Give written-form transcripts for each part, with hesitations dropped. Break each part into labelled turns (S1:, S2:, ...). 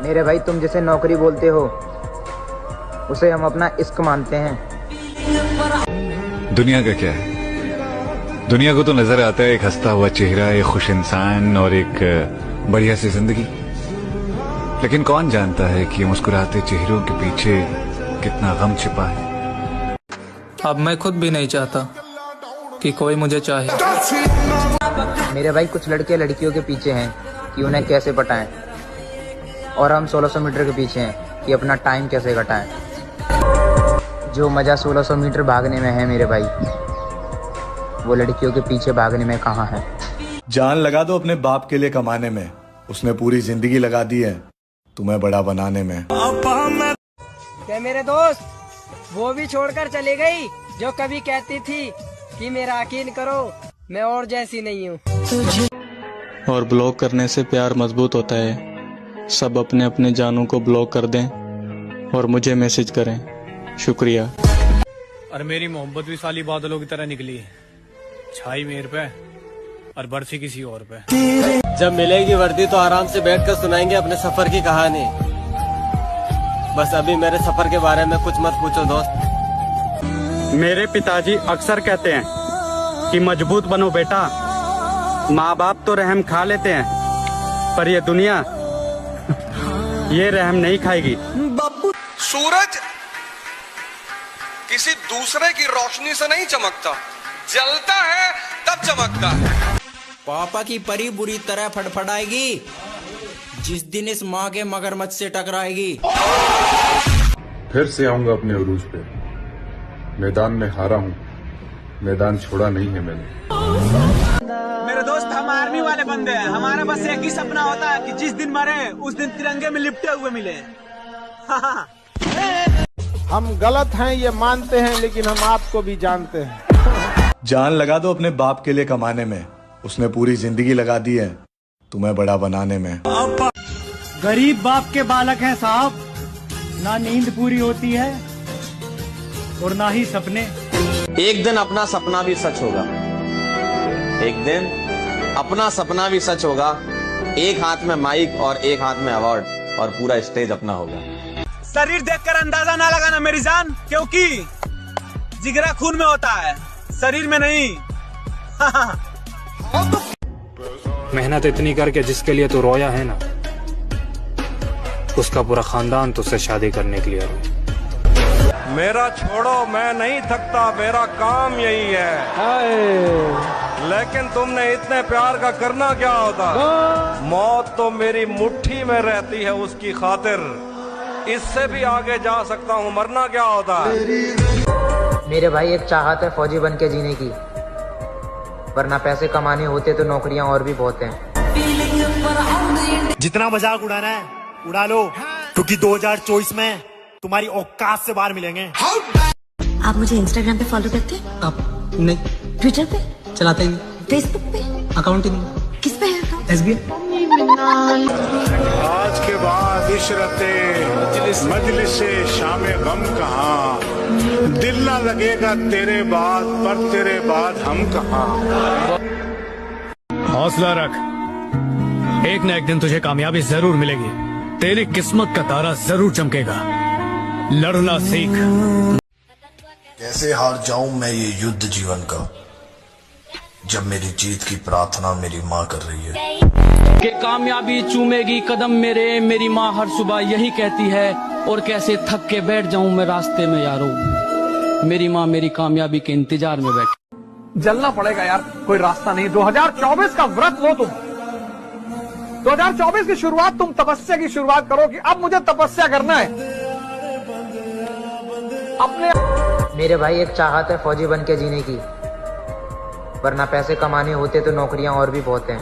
S1: मेरे भाई तुम जिसे नौकरी बोलते हो उसे हम अपना इश्क मानते हैं।
S2: दुनिया का क्या है? दुनिया को तो नजर आता है एक हंसता हुआ चेहरा, एक खुश इंसान और एक बढ़िया सी जिंदगी। लेकिन कौन जानता है कि मुस्कुराते चेहरों के पीछे कितना गम छिपा है।
S3: अब मैं खुद भी नहीं चाहता कि कोई मुझे चाहे।
S1: मेरे भाई कुछ लड़के लड़कियों के पीछे हैं कि उन्हें कैसे पटाएं, और हम 1600 मीटर के पीछे हैं कि अपना टाइम कैसे घटाएं। जो मजा 1600 मीटर भागने में है मेरे भाई, वो लड़कियों के पीछे भागने में कहाँ है।
S4: जान लगा दो अपने बाप के लिए कमाने में, उसने पूरी जिंदगी लगा दी है तुम्हें बड़ा बनाने में।
S5: क्या मेरे दोस्त वो भी छोड़कर चली गई जो कभी कहती थी कि मेरा यकीन करो मैं और जैसी नहीं हूँ।
S3: और ब्लॉक करने से प्यार मजबूत होता है। सब अपने अपने जानों को ब्लॉक कर दें और मुझे मैसेज करें। शुक्रिया।
S6: और मेरी मोहब्बत भी साली बादलों की तरह निकली है, छाई मेरे पे और बरसी किसी और पे।
S7: जब मिलेगी वर्दी तो आराम से बैठकर सुनाएंगे अपने सफर की कहानी। बस अभी मेरे सफर के बारे में कुछ मत पूछो दोस्त।
S8: मेरे पिताजी अक्सर कहते हैं कि मजबूत बनो बेटा। माँ बाप तो रहम खा लेते हैं पर ये दुनिया ये रहम नहीं खाएगी।
S9: सूरज किसी दूसरे की रोशनी से नहीं चमकता, जलता है तब चमकता है।
S10: पापा की परी बुरी तरह फड़फड़ाएगी जिस दिन इस माँ के मगरमच्छ से टकराएगी।
S11: फिर से आऊंगा अपने उरूज पे। मैदान में हारा हूँ, मैदान छोड़ा नहीं है मैंने।
S12: मेरे दोस्त हम आर्मी वाले बंदे हैं, हमारा बस एक ही सपना होता है कि जिस दिन मरे उस दिन तिरंगे में लिपटे हुए मिले।
S13: हम गलत हैं ये मानते हैं, लेकिन हम आपको भी जानते हैं।
S4: जान लगा दो अपने बाप के लिए कमाने में, उसने पूरी जिंदगी लगा दी है तुम्हें बड़ा बनाने में।
S14: गरीब बाप के बालक हैं साहब, ना नींद पूरी होती है और ना ही सपने।
S7: एक दिन अपना सपना भी सच होगा, एक दिन अपना सपना भी सच होगा। एक हाथ में माइक और एक हाथ में अवार्ड और पूरा स्टेज अपना होगा।
S12: शरीर देखकर अंदाजा ना लगाना मेरी जान, क्योंकि जिगरा खून में होता है, शरीर में नहीं।
S6: मेहनत इतनी करके जिसके लिए तू रोया है ना, उसका पूरा खानदान तुझसे शादी करने के लिए रोया।
S9: मेरा छोड़ो मैं नहीं थकता, मेरा काम यही है। लेकिन तुमने इतने प्यार का करना क्या होता? मौत तो मेरी मुट्ठी में रहती है उसकी खातिर, इससे भी आगे जा सकता हूँ, मरना क्या होता है?
S1: मेरे भाई एक चाहत है फौजी बन के जीने की, वरना पैसे कमाने होते तो नौकरियां और भी बहुत हैं।
S14: जितना मजाक उड़ाना है उड़ा लो, क्योंकि 2024 में तुम्हारी औकात से बाहर मिलेंगे।
S15: आप मुझे इंस्टाग्राम पे फॉलो करते हैं?
S16: आप नहीं।
S15: ट्विटर पे
S16: चलाते नहीं।
S15: फेसबुक पे
S16: अकाउंट ही नहीं।
S15: किस पे है अकाउंट?
S16: SBI।
S11: आज के बाद इशरते मजलिस से शामे गम कहाँ, दिल ना लगेगा तेरे बाद, पर तेरे बाद हम कहाँ।
S6: हौसला रख, एक न एक दिन तुझे कामयाबी जरूर मिलेगी, तेरी किस्मत का तारा जरूर चमकेगा। लड़ना सीख।
S17: कैसे हार जाऊं मैं ये युद्ध जीवन का, जब मेरी जीत की प्रार्थना मेरी माँ कर रही है।
S10: कि कामयाबी चूमेगी कदम मेरे, मेरी माँ हर सुबह यही कहती है। और कैसे थक के बैठ जाऊं मैं रास्ते में यारो, मेरी माँ मेरी कामयाबी के इंतजार में बैठी।
S12: जलना पड़ेगा यार, कोई रास्ता नहीं। 2024 का व्रत लो तुम। 2024 की शुरुआत तुम तपस्या की शुरुआत करो कि अब मुझे तपस्या करना है अपने।
S1: मेरे भाई एक चाहत है फौजी बन के जीने की, वरना पैसे कमाने होते तो नौकरियां और भी बहुत हैं।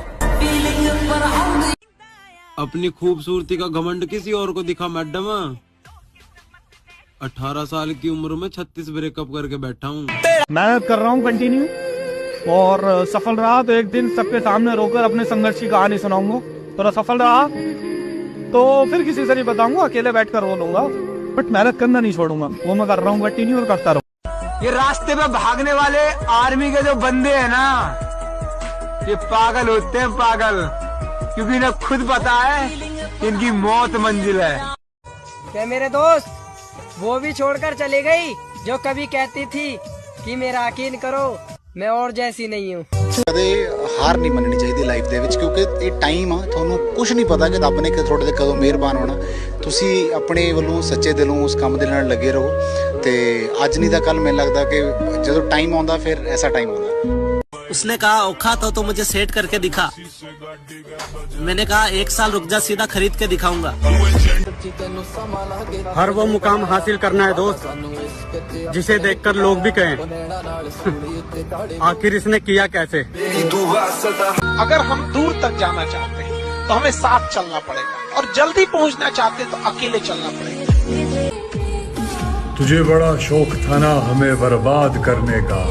S7: अपनी खूबसूरती का घमंड किसी और को दिखा मैडम। 18 साल की उम्र में 36 ब्रेकअप करके बैठा हूँ।
S13: मेहनत कर रहा हूँ कंटिन्यू, और सफल रहा तो एक दिन सबके सामने रोकर अपने संघर्ष की कहानी सुनाऊंगा। थोड़ा सफल रहा तो फिर किसी से नहीं बताऊंगा, अकेले बैठकर रो लूंगा, बट मेहनत करना नहीं छोड़ूंगा। वो मैं कर रहा हूँ कंटिन्यू और करता रहूँ।
S12: ये रास्ते पे भागने वाले आर्मी के जो बंदे हैं ना, ये पागल होते हैं, पागल। क्योंकि इन्हें खुद पता है इनकी मौत मंजिल है।
S5: क्या मेरे दोस्त वो भी छोड़कर चली गई जो कभी कहती थी कि मेरा यकीन करो मैं और जैसी नहीं हूँ।
S16: ਕਦੇ ਹਾਰ ਨਹੀਂ ਮੰਨਣੀ ਚਾਹੀਦੀ ਲਾਈਫ ਦੇ ਵਿੱਚ, ਕਿਉਂਕਿ ਇਹ ਟਾਈਮ ਆ, ਤੁਹਾਨੂੰ ਕੁਝ ਨਹੀਂ ਪਤਾ ਕਿ ਰੱਬ ਨੇ ਤੁਹਾਡੇ ਤੇ ਕਦੋਂ ਮਿਹਰਬਾਨ ਹੋਣਾ। ਤੁਸੀਂ ਆਪਣੇ ਵੱਲੋਂ ਸੱਚੇ ਦਿਲੋਂ ਉਸ ਕੰਮ ਦੇ ਨਾਲ ਲੱਗੇ ਰਹੋ ਤੇ ਅੱਜ ਨਹੀਂ ਤਾਂ ਕੱਲ ਮੈਨੂੰ ਲੱਗਦਾ ਕਿ ਜਦੋਂ ਟਾਈਮ ਆਉਂਦਾ ਫਿਰ ਐਸਾ ਟਾਈਮ ਆਉਂਦਾ।
S18: उसने कहा औखा तो मुझे सेट करके दिखा। मैंने कहा 1 साल रुक जा, सीधा खरीद के दिखाऊंगा।
S8: हर वो मुकाम हासिल करना है दोस्त जिसे देखकर लोग भी कहें आखिर इसने किया कैसे।
S19: अगर हम दूर तक जाना चाहते हैं तो हमें साथ चलना पड़ेगा, और जल्दी पहुंचना चाहते हैं तो अकेले चलना पड़ेगा।
S11: तुझे बड़ा शौक था ना हमें बर्बाद करने का,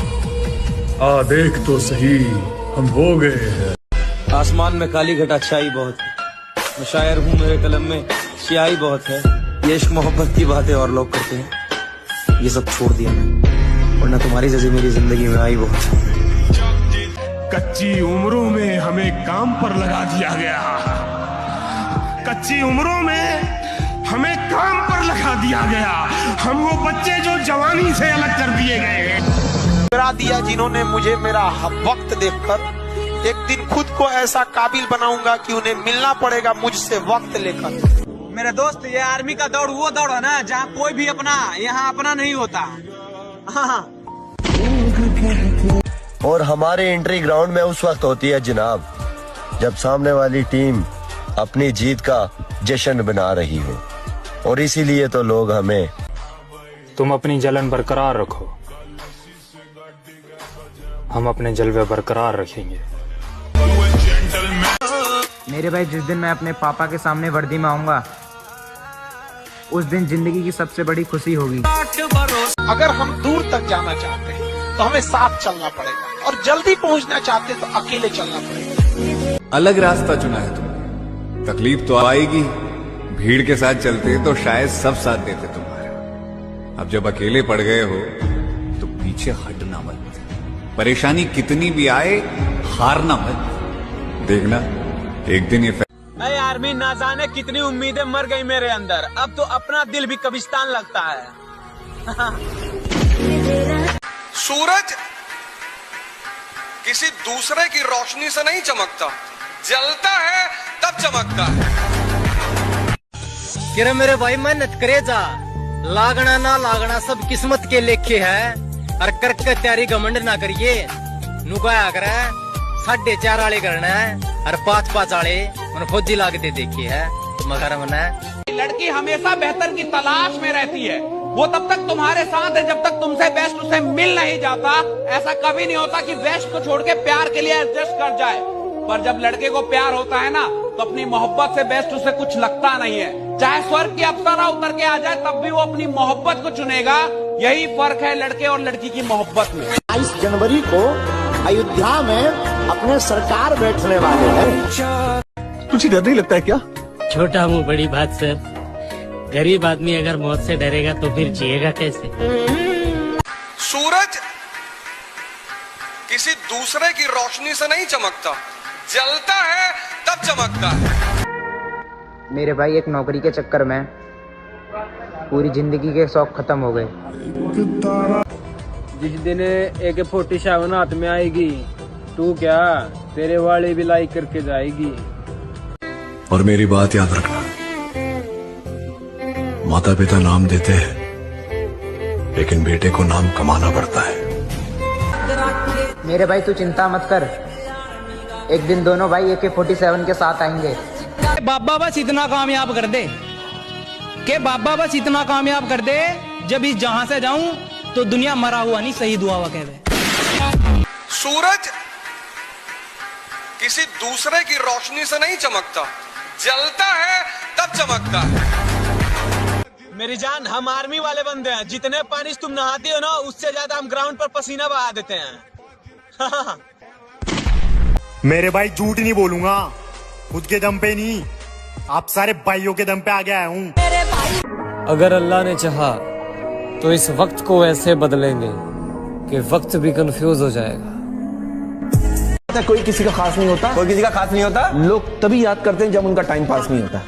S11: आ देख तो सही हम हो गए हैं।
S12: आसमान में काली घटा छाई बहुत है, मैं शायर हूँ मेरे कलम में स्याही बहुत है। ये इश्क मोहब्बत की बातें और लोग करते हैं, ये सब छोड़ दिया मैं, वरना तुम्हारी जैसी मेरी जिंदगी में आई बहुत है।
S11: कच्ची उम्रों में हमें काम पर लगा दिया गया, कच्ची उम्रों में हमें काम पर लगा दिया गया। हम वो बच्चे जो जवानी से अलग कर दिए गए।
S19: ठुकरा दिया जिन्होंने मुझे मेरा वक्त देखकर, एक दिन खुद को ऐसा काबिल बनाऊंगा कि उन्हें मिलना पड़ेगा मुझसे वक्त लेकर।
S12: मेरे दोस्त ये आर्मी का दौड़ वो दौड़ है ना जहाँ कोई भी अपना यहाँ अपना नहीं होता। हाँ।
S20: और हमारे एंट्री ग्राउंड में उस वक्त होती है जनाब जब सामने वाली टीम अपनी जीत का जश्न बना रही हो, और इसीलिए तो लोग हमें।
S21: तुम अपनी जलन बरकरार रखो, हम अपने जलवे बरकरार रखेंगे।
S1: मेरे भाई जिस दिन मैं अपने पापा के सामने वर्दी में आऊंगा उस दिन जिंदगी की सबसे बड़ी खुशी होगी।
S19: अगर हम दूर तक जाना चाहते हैं तो हमें साथ चलना पड़ेगा, और जल्दी पहुंचना चाहते हैं तो अकेले चलना पड़ेगा।
S2: अलग रास्ता चुना है तुमने, तकलीफ तो आएगी, भीड़ के साथ चलते तो शायद सब साथ देते तुम्हारा। अब जब अकेले पड़ गए हो तो पीछे हटना मत, परेशानी कितनी भी आए हारना मत। देखना एक दिन ये
S12: अरे आर्मी ना जाने कितनी उम्मीदें मर गई मेरे अंदर, अब तो अपना दिल भी कब्रिस्तान लगता है।
S9: सूरज किसी दूसरे की रोशनी से नहीं चमकता, जलता है तब चमकता है।
S5: किरे मेरे भाई मेहनत करे जा, लागना ना लागना सब किस्मत के लेखे है, और करके तैयारी घमंड ना करिए। नुकाया करे 4.5 वाले करना है और 5-5 वाले मन फौजी लागते देखी है मगर मना।
S19: लड़की हमेशा बेहतर की तलाश में रहती है, वो तब तक तुम्हारे साथ है जब तक तुमसे बेस्ट उसे मिल नहीं जाता। ऐसा कभी नहीं होता कि बेस्ट को छोड़ के प्यार के लिए एडजस्ट कर जाए, पर जब लड़के को प्यार होता है ना तो अपनी मोहब्बत से बेस्ट उसे कुछ लगता नहीं है। चाहे स्वर्ग की अप्सरा उतर के आ जाए तब भी वो अपनी मोहब्बत को चुनेगा। यही फर्क है लड़के और लड़की की मोहब्बत में।
S14: 22 जनवरी को अयोध्या में अपने सरकार बैठने वाले हैं।
S4: तुझे डर नहीं लगता है क्या?
S22: छोटा मुंह बड़ी बात सर, गरीब आदमी अगर मौत से डरेगा तो फिर जिएगा कैसे।
S9: सूरज किसी दूसरे की रोशनी से नहीं चमकता, जलता है तब चमकता है।
S1: मेरे भाई एक नौकरी के चक्कर में पूरी जिंदगी के शौक खत्म हो गए।
S12: जिस दिन AK-47 हाथ में आएगी तू क्या तेरे वाले भी लाइक करके जाएगी।
S17: और मेरी बात याद रखना, माता पिता नाम देते हैं लेकिन बेटे को नाम कमाना पड़ता है।
S1: मेरे भाई तू चिंता मत कर, एक दिन दोनों भाई AK-47 के साथ आएंगे।
S10: बाबा बस इतना कामयाब कर दे के बाबा बस इतना कामयाब कर दे, जब इस जहां से जाऊं तो दुनिया मरा हुआ नहीं शहीद हुआ हुआ कहवे।
S9: सूरज किसी दूसरे की रोशनी से नहीं चमकता, जलता है तब चमकता है।
S12: मेरी जान हम आर्मी वाले बंदे हैं, जितने पानी तुम नहाती हो ना उससे ज्यादा हम ग्राउंड पर पसीना बहा देते हैं।
S14: मेरे भाई झूठ नहीं बोलूंगा, खुद के दम पे नहीं, आप सारे भाइयों के दम पे आगे आया हूँ।
S22: अगर अल्लाह ने चाहा तो इस वक्त को ऐसे बदलेंगे कि वक्त भी कंफ्यूज हो जाएगा।
S3: है, कोई किसी का खास नहीं होता।
S7: कोई किसी का खास नहीं होता।
S3: लोग तभी याद करते हैं जब उनका टाइम पास नहीं होता।